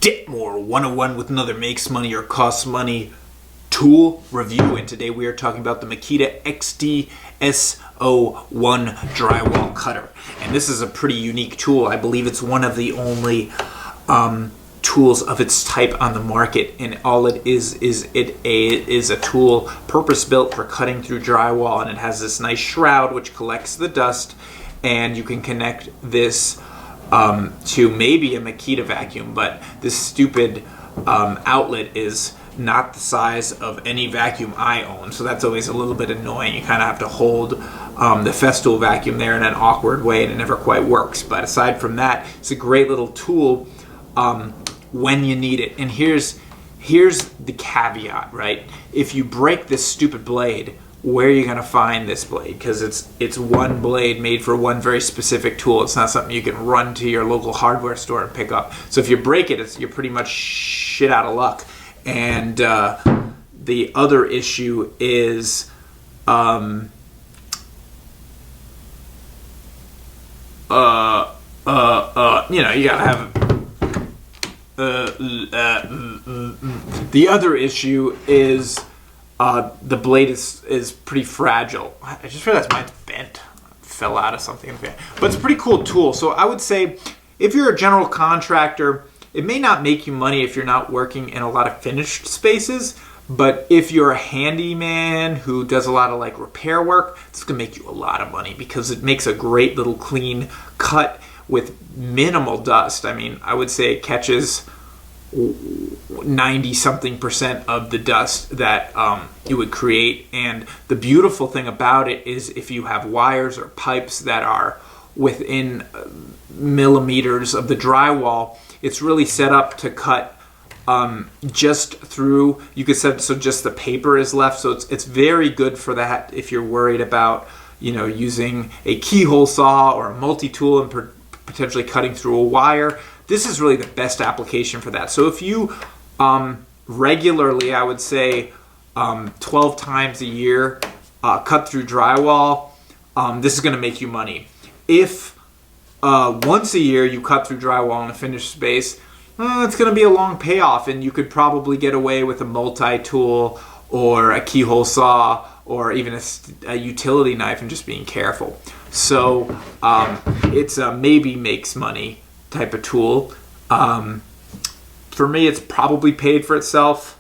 Ditmore 101 with another makes money or costs money tool review, and today we are talking about the Makita XDSO1 drywall cutter. And this is a pretty unique tool. I believe it's one of the only tools of its type on the market, and all it is a tool purpose built for cutting through drywall, and it has this nice shroud which collects the dust, and you can connect this to maybe a Makita vacuum, but this stupid outlet is not the size of any vacuum I own, so that's always a little bit annoying. You kind of have to hold the Festool vacuum there in an awkward way, and it never quite works. But aside from that, it's a great little tool when you need it. And here's the caveat, right? If you break this stupid blade, where are you going to find this blade? Because it's one blade made for one very specific tool. It's not something you can run to your local hardware store and pick up. So if you break it, you're pretty much shit out of luck. And the other issue is you gotta have the other issue is the blade is pretty fragile. I just realized mine's bent. Fell out of something. But it's a pretty cool tool. So I would say if you're a general contractor, it may not make you money if you're not working in a lot of finished spaces, but if you're a handyman who does a lot of like repair work, it's gonna make you a lot of money because it makes a great little clean cut with minimal dust. I mean, I would say it catches 90-something% of the dust that you would create. And the beautiful thing about it is if you have wires or pipes that are within millimeters of the drywall, it's really set up to cut just through. You could set it so just the paper is left. So it's very good for that if you're worried about using a keyhole saw or a multi-tool and potentially cutting through a wire. This is really the best application for that. So if you regularly, I would say 12 times a year, cut through drywall, this is going to make you money. If once a year you cut through drywall in a finished space, it's going to be a long payoff, and you could probably get away with a multi-tool or a keyhole saw or even a utility knife and just being careful. So it's a maybe makes money type of tool. For me, it's probably paid for itself,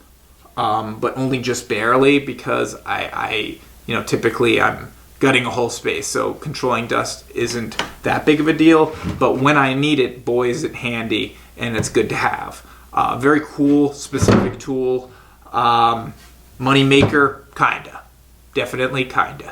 but only just barely, because I typically I'm gutting a whole space, so controlling dust isn't that big of a deal. But when I need it, boy, is it handy, and it's good to have. Very cool, specific tool. Money maker, kinda. Definitely kinda.